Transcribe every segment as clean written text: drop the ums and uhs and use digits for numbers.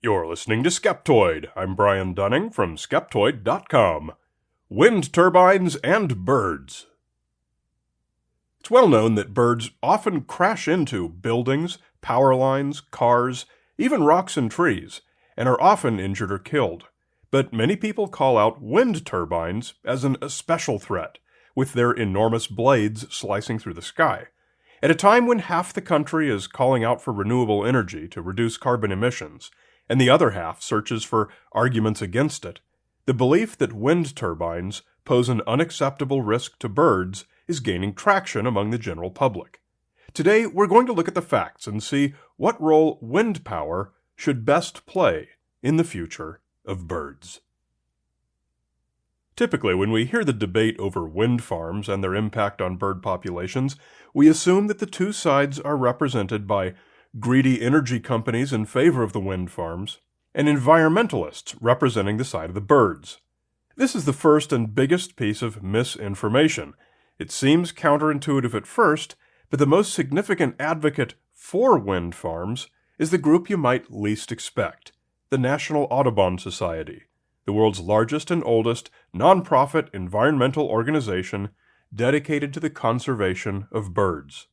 You're listening to Skeptoid. I'm Brian Dunning from Skeptoid.com. Wind turbines and birds. It's well known that birds often crash into buildings, power lines, cars, even rocks and trees, and are often injured or killed. But many people call out wind turbines as an especial threat, with their enormous blades slicing through the sky. At a time when half the country is calling out for renewable energy to reduce carbon emissions, and the other half searches for arguments against it, the belief that wind turbines pose an unacceptable risk to birds is gaining traction among the general public. Today, we're going to look at the facts and see what role wind power should best play in the future of birds. Typically, when we hear the debate over wind farms and their impact on bird populations, we assume that the two sides are represented by greedy energy companies in favor of the wind farms, and environmentalists representing the side of the birds. This is the first and biggest piece of misinformation. It seems counterintuitive at first, but the most significant advocate for wind farms is the group you might least expect, the National Audubon Society, the world's largest and oldest nonprofit environmental organization dedicated to the conservation of birds.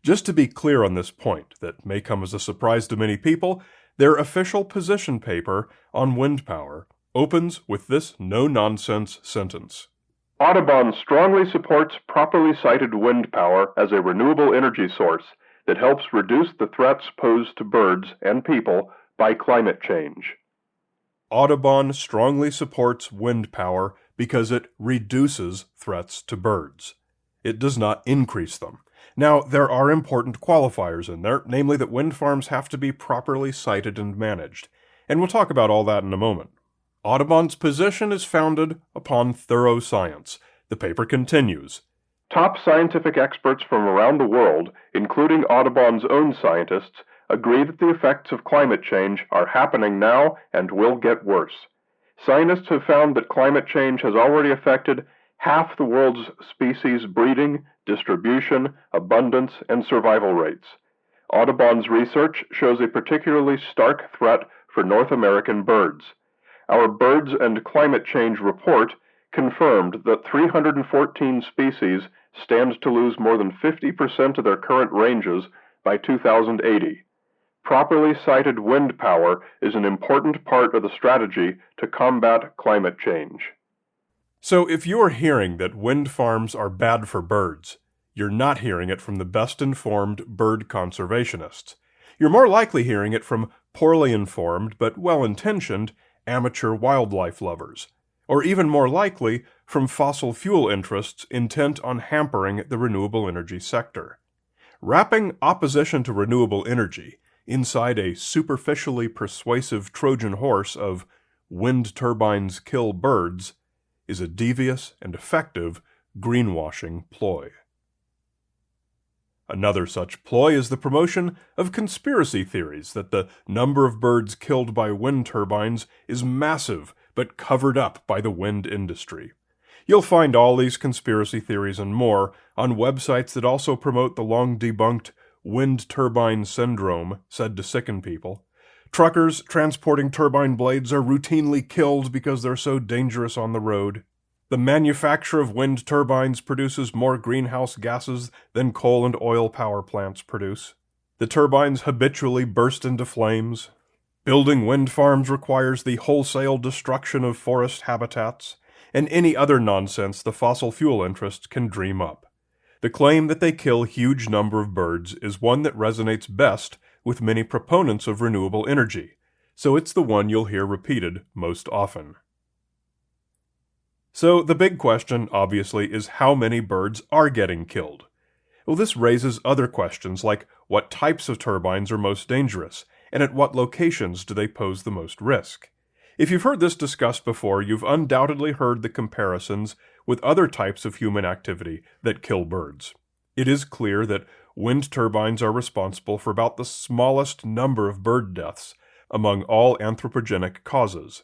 Just to be clear on this point, that may come as a surprise to many people, their official position paper on wind power opens with this no-nonsense sentence. Audubon strongly supports properly sited wind power as a renewable energy source that helps reduce the threats posed to birds and people by climate change. Audubon strongly supports wind power because it reduces threats to birds. It does not increase them. Now, there are important qualifiers in there, namely that wind farms have to be properly sited and managed, and we'll talk about all that in a moment. Audubon's position is founded upon thorough science. The paper continues. Top scientific experts from around the world, including Audubon's own scientists, agree that the effects of climate change are happening now and will get worse. Scientists have found that climate change has already affected half the world's species breeding, distribution, abundance, and survival rates. Audubon's research shows a particularly stark threat for North American birds. Our Birds and Climate Change report confirmed that 314 species stand to lose more than 50% of their current ranges by 2080. Properly sited wind power is an important part of the strategy to combat climate change. So if you're hearing that wind farms are bad for birds, you're not hearing it from the best-informed bird conservationists. You're more likely hearing it from poorly informed but well-intentioned amateur wildlife lovers, or even more likely from fossil fuel interests intent on hampering the renewable energy sector. Wrapping opposition to renewable energy inside a superficially persuasive Trojan horse of wind turbines kill birds is a devious and effective greenwashing ploy. Another such ploy is the promotion of conspiracy theories that the number of birds killed by wind turbines is massive but covered up by the wind industry. You'll find all these conspiracy theories and more on websites that also promote the long-debunked wind turbine syndrome said to sicken people. Truckers transporting turbine blades are routinely killed because they're so dangerous on the road. The manufacture of wind turbines produces more greenhouse gases than coal and oil power plants produce. The turbines habitually burst into flames. Building wind farms requires the wholesale destruction of forest habitats, and any other nonsense the fossil fuel interests can dream up. The claim that they kill huge number of birds is one that resonates best with many proponents of renewable energy, so it's the one you'll hear repeated most often. So the big question, obviously, is how many birds are getting killed? Well, this raises other questions like what types of turbines are most dangerous, and at what locations do they pose the most risk? If you've heard this discussed before, you've undoubtedly heard the comparisons with other types of human activity that kill birds. It is clear that wind turbines are responsible for about the smallest number of bird deaths among all anthropogenic causes.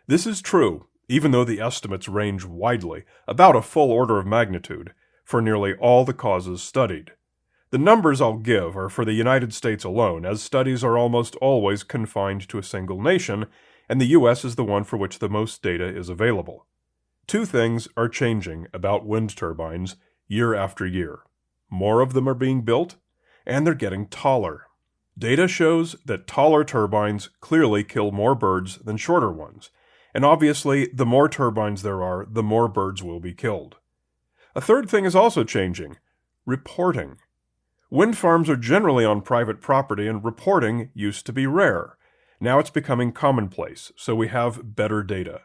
This is true, even though the estimates range widely, about a full order of magnitude, for nearly all the causes studied. The The numbers I'll give are for the United States alone, as studies are almost always confined to a single nation, and the U.S. is the one for which the most data is available. Two things are changing about wind turbines year after year. More of them are being built, and they're getting taller. Data shows that taller turbines clearly kill more birds than shorter ones, and obviously the more turbines there are, the more birds will be killed. A third thing is also changing: reporting. Wind farms are generally on private property, and reporting used to be rare. Now it's becoming commonplace, so we have better data.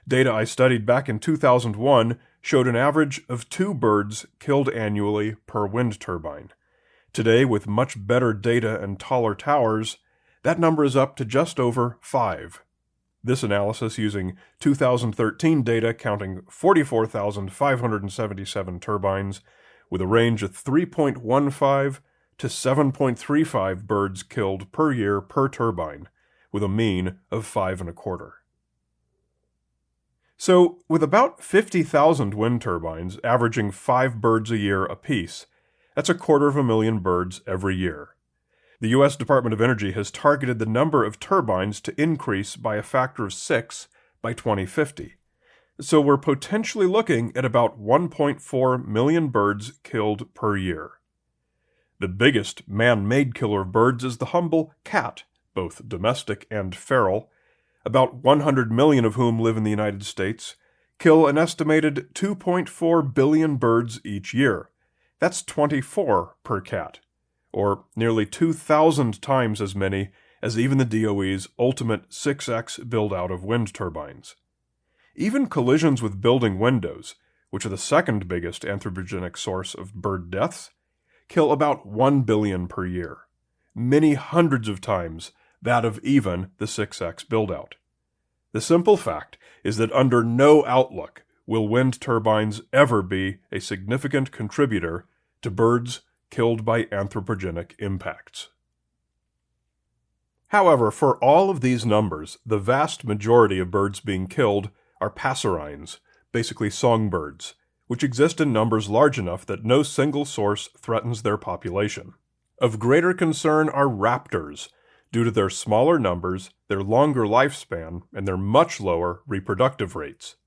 Data I studied back in 2001 showed an average of 2 birds killed annually per wind turbine. Today, with much better data and taller towers, that number is up to just over 5. This analysis using 2013 data counting 44,577 turbines with a range of 3.15 to 7.35 birds killed per year per turbine, with a mean of 5.25. So, with about 50,000 wind turbines averaging 5 birds a year apiece, that's 250,000 birds every year. The U.S. Department of Energy has targeted the number of turbines to increase by a factor of 6 by 2050. So we're potentially looking at about 1.4 million birds killed per year. The biggest man-made killer of birds is the humble cat, both domestic and feral, about 100 million of whom live in the United States, kill an estimated 2.4 billion birds each year. That's 24 per cat, or nearly 2,000 times as many as even the DOE's ultimate 6x build-out of wind turbines. Even collisions with building windows, which are the second biggest anthropogenic source of bird deaths, kill about 1 billion per year, many hundreds of times that of even the 6x build-out. The simple fact is that under no outlook will wind turbines ever be a significant contributor to birds killed by anthropogenic impacts. However, for all of these numbers, the vast majority of birds being killed are passerines, basically songbirds, which exist in numbers large enough that no single source threatens their population. Of greater concern are raptors, due to their smaller numbers, their longer lifespan, and their much lower reproductive rates.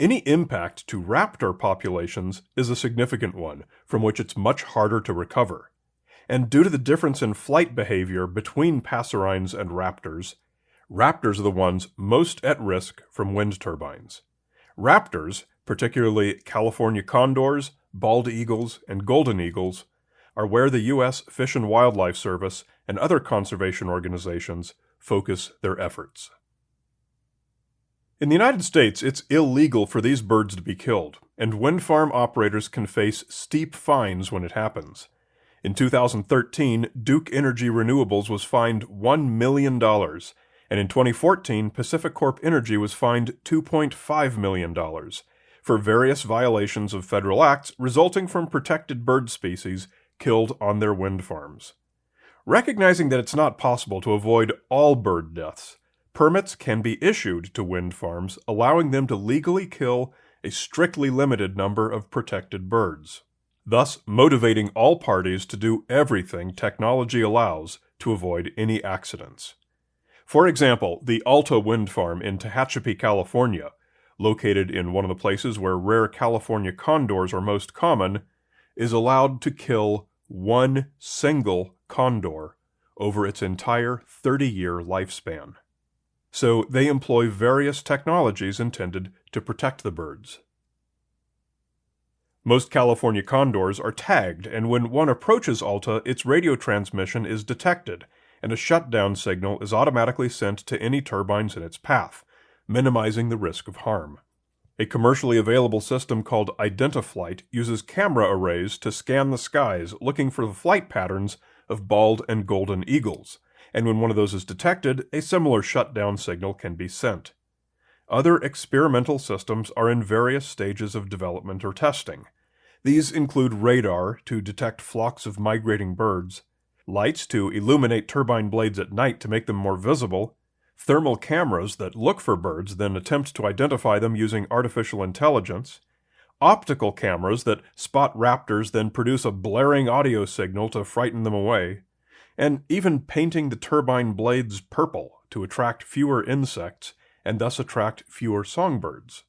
Any impact to raptor populations is a significant one, from which it's much harder to recover. And due to the difference in flight behavior between passerines and raptors are the ones most at risk from wind turbines. Raptors, particularly California condors, bald eagles, and golden eagles, are where the U.S. Fish and Wildlife Service and other conservation organizations focus their efforts. In the United States, it's illegal for these birds to be killed, and wind farm operators can face steep fines when it happens. In 2013, Duke Energy Renewables was fined $1 million, and in 2014, Pacific Corp Energy was fined $2.5 million for various violations of federal acts resulting from protected bird species killed on their wind farms. Recognizing that it's not possible to avoid all bird deaths, permits can be issued to wind farms, allowing them to legally kill a strictly limited number of protected birds, thus motivating all parties to do everything technology allows to avoid any accidents. For example, the Alta Wind Farm in Tehachapi, California, located in one of the places where rare California condors are most common, is allowed to kill one single condor over its entire 30-year lifespan. So they employ various technologies intended to protect the birds. Most California condors are tagged, and when one approaches Alta, its radio transmission is detected, and a shutdown signal is automatically sent to any turbines in its path, minimizing the risk of harm. A commercially available system called Identiflight uses camera arrays to scan the skies looking for the flight patterns of bald and golden eagles, and when one of those is detected, a similar shutdown signal can be sent. Other experimental systems are in various stages of development or testing. These include radar to detect flocks of migrating birds, lights to illuminate turbine blades at night to make them more visible, thermal cameras that look for birds then attempt to identify them using artificial intelligence, optical cameras that spot raptors then produce a blaring audio signal to frighten them away, and even painting the turbine blades purple to attract fewer insects and thus attract fewer songbirds.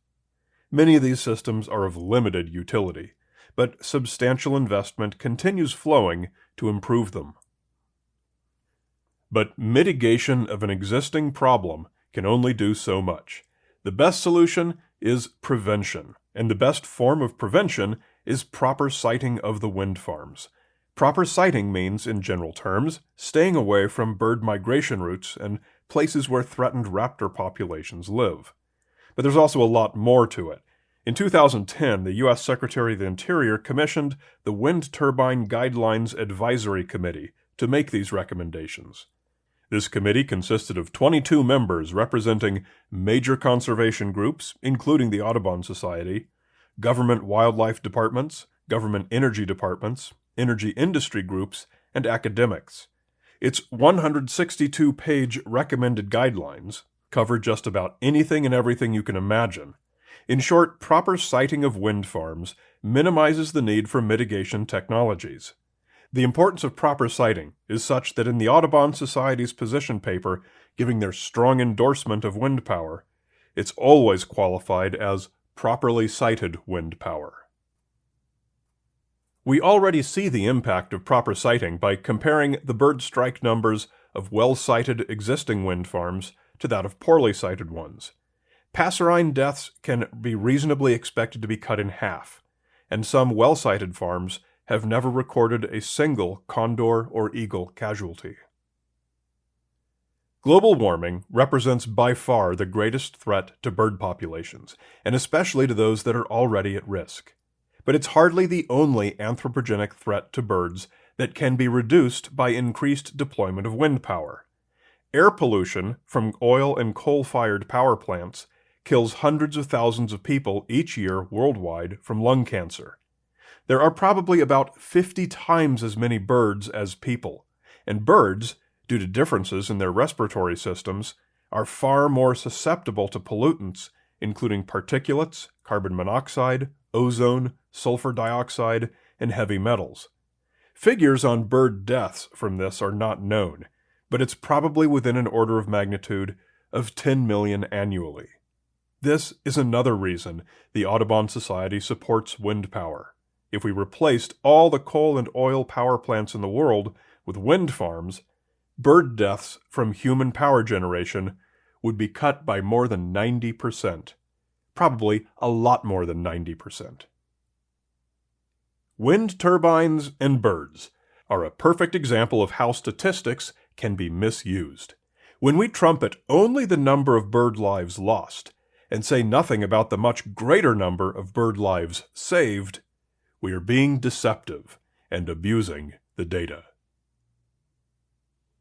Many of these systems are of limited utility, but substantial investment continues flowing to improve them. But mitigation of an existing problem can only do so much. The best solution is prevention, and the best form of prevention is proper siting of the wind farms. Proper siting means, in general terms, staying away from bird migration routes and places where threatened raptor populations live. But there's also a lot more to it. In 2010, the U.S. Secretary of the Interior commissioned the Wind Turbine Guidelines Advisory Committee to make these recommendations. This committee consisted of 22 members representing major conservation groups, including the Audubon Society, government wildlife departments, government energy departments, energy industry groups, and academics. Its 162-page recommended guidelines cover just about anything and everything you can imagine. In short, proper siting of wind farms minimizes the need for mitigation technologies. The importance of proper siting is such that in the Audubon Society's position paper giving their strong endorsement of wind power, it's always qualified as properly sited wind power. We already see the impact of proper siting by comparing the bird strike numbers of well-sited existing wind farms to that of poorly sited ones. Passerine deaths can be reasonably expected to be cut in half, and some well-sited farms have never recorded a single condor or eagle casualty. Global warming represents by far the greatest threat to bird populations, and especially to those that are already at risk. But it's hardly the only anthropogenic threat to birds that can be reduced by increased deployment of wind power. Air pollution from oil and coal-fired power plants kills hundreds of thousands of people each year worldwide from lung cancer. There are probably about 50 times as many birds as people, and birds, due to differences in their respiratory systems, are far more susceptible to pollutants, including particulates, carbon monoxide, ozone, sulfur dioxide, and heavy metals. Figures on bird deaths from this are not known, but it's probably within an order of magnitude of 10 million annually. This is another reason the Audubon Society supports wind power. If we replaced all the coal and oil power plants in the world with wind farms, bird deaths from human power generation would be cut by more than 90%. Probably a lot more than 90%. Wind turbines and birds are a perfect example of how statistics can be misused. When we trumpet only the number of bird lives lost, and say nothing about the much greater number of bird lives saved, we are being deceptive and abusing the data.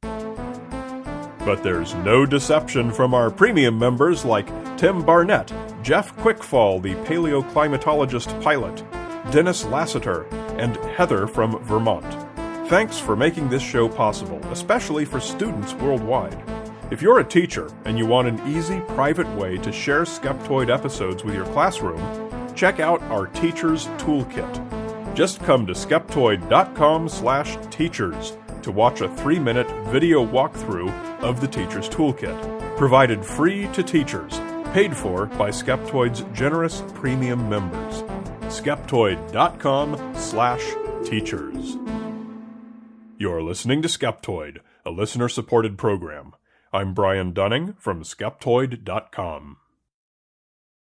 But there's no deception from our premium members like Tim Barnett, Jeff Quickfall, the paleoclimatologist pilot, Dennis Lassiter, and Heather from Vermont. Thanks for making this show possible, especially for students worldwide. If you're a teacher and you want an easy, private way to share Skeptoid episodes with your classroom, check out our Teacher's Toolkit. Just come to skeptoid.com/teachers to watch a 3-minute video walkthrough of the Teacher's Toolkit, provided free to teachers, paid for by Skeptoid's generous premium members. skeptoid.com/teachers. You're listening to Skeptoid, a listener-supported program. I'm Brian Dunning from Skeptoid.com.